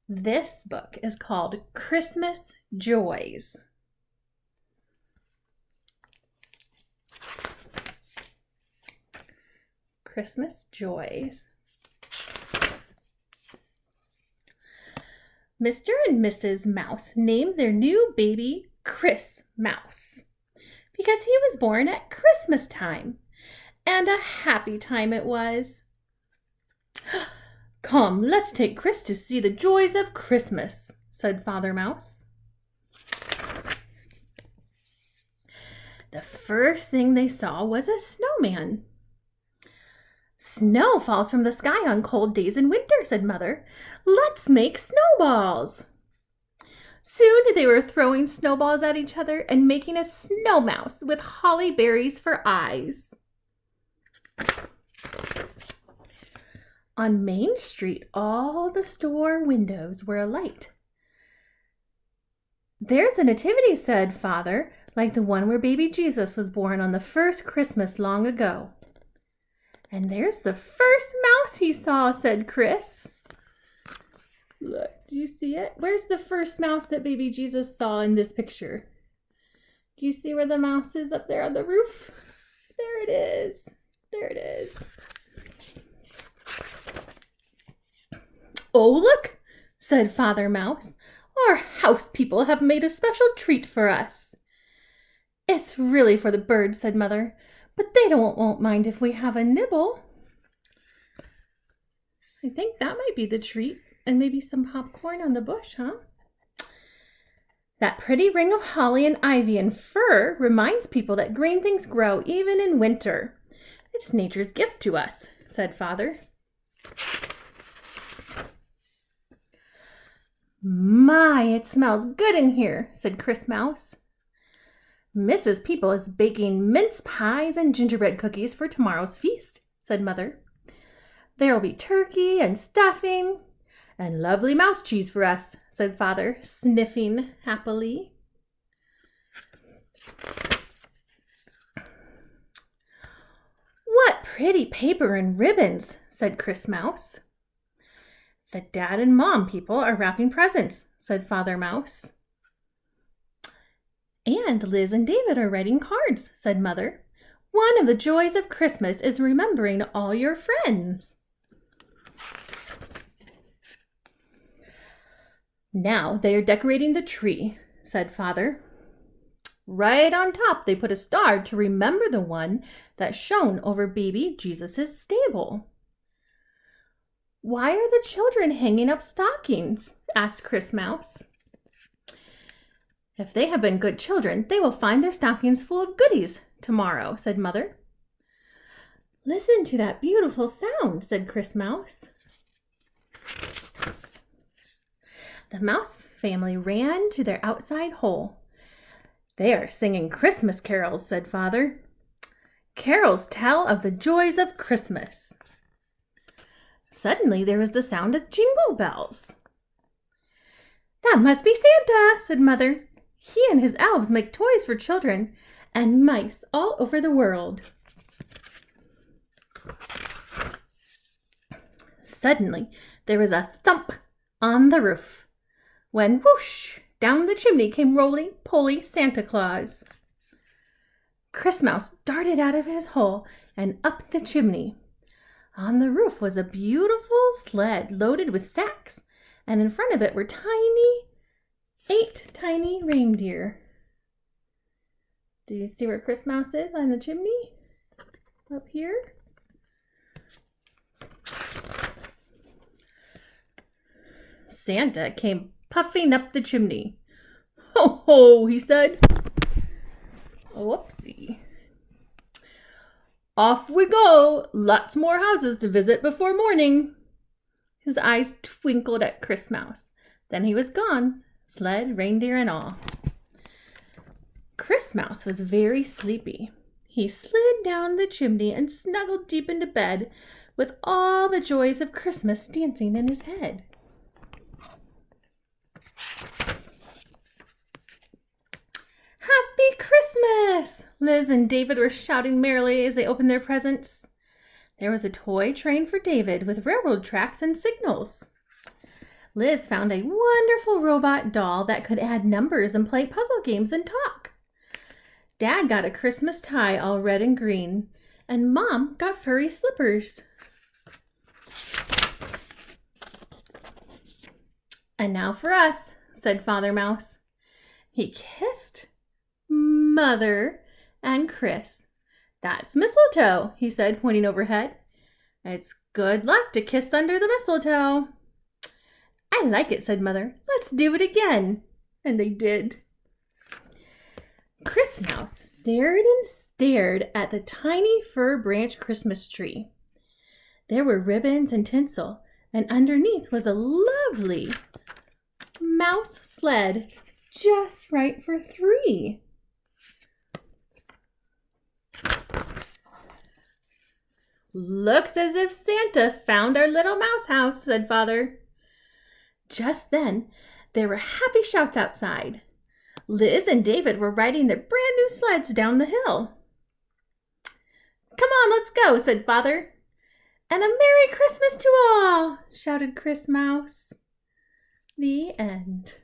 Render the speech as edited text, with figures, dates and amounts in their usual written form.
This book is called Christmas Joys. Christmas Joys. Mr. and Mrs. Mouse named their new baby Chris Mouse because he was born at Christmas time, and a happy time it was. "Come, let's take Chris to see the joys of Christmas," said Father Mouse. The first thing they saw was a snowman. "Snow falls from the sky on cold days in winter," said Mother. "Let's make snowballs." Soon they were throwing snowballs at each other and making a snow mouse with holly berries for eyes. On Main Street, all the store windows were alight. "There's a nativity," said Father, "like the one where baby Jesus was born on the first Christmas long ago." "And there's the first mouse he saw," said Chris. Look, do you see it? Where's the first mouse that baby Jesus saw in this picture? Do you see where the mouse is up there on the roof? There it is. There it is. "Oh, look," said Father Mouse. "Our house people have made a special treat for us." "It's really for the birds," said Mother, "but they won't mind if we have a nibble." I think that might be the treat, and maybe some popcorn on the bush, huh? "That pretty ring of holly and ivy and fir reminds people that green things grow even in winter. It's nature's gift to us," said Father. "My, it smells good in here," said Chris Mouse. "Mrs. People is baking mince pies and gingerbread cookies for tomorrow's feast," said Mother. "There'll be turkey and stuffing and lovely mouse cheese for us," said Father, sniffing happily. "What pretty paper and ribbons," said Chris Mouse. "The Dad and Mom people are wrapping presents," said Father Mouse. "And Liz and David are writing cards," said Mother. "One of the joys of Christmas is remembering all your friends." "Now they are decorating the tree," said Father. "Right on top they put a star to remember the one that shone over baby Jesus' stable." "Why are the children hanging up stockings?" asked Chris Mouse. "If they have been good children, they will find their stockings full of goodies tomorrow," said Mother. "Listen to that beautiful sound," said Chris Mouse. The Mouse family ran to their outside hole. "They are singing Christmas carols," said Father. "Carols tell of the joys of Christmas." Suddenly there was the sound of jingle bells. "That must be Santa," said Mother. "He and his elves make toys for children and mice all over the world." Suddenly there was a thump on the roof, when whoosh, down the chimney came roly-poly Santa Claus. Chris Mouse darted out of his hole and up the chimney. On the roof was a beautiful sled loaded with sacks, and in front of it were 8 tiny reindeer. Do you see where Chris Mouse is on the chimney? Up here? Santa came puffing up the chimney. "Ho, ho," he said. Whoopsie. "Off we go. Lots more houses to visit before morning." His eyes twinkled at Chris Mouse. Then he was gone, sled, reindeer, and all. Chris Mouse was very sleepy. He slid down the chimney and snuggled deep into bed with all the joys of Christmas dancing in his head. "Happy Christmas!" Liz and David were shouting merrily as they opened their presents. There was a toy train for David with railroad tracks and signals. Liz found a wonderful robot doll that could add numbers and play puzzle games and talk. Dad got a Christmas tie all red and green, and Mom got furry slippers. "And now for us," said Father Mouse. He kissed Mother and Chris. "That's mistletoe," he said, pointing overhead. "It's good luck to kiss under the mistletoe." "I like it," said Mother. "Let's do it again." And they did. Chris Mouse stared and stared at the tiny fir branch Christmas tree. There were ribbons and tinsel, and underneath was a lovely mouse sled just right for 3. "Looks as if Santa found our little mouse house," said Father. Just then, there were happy shouts outside. Liz and David were riding their brand new sleds down the hill. "Come on, let's go," said Father. "And a Merry Christmas to all," shouted Chris Mouse. The end.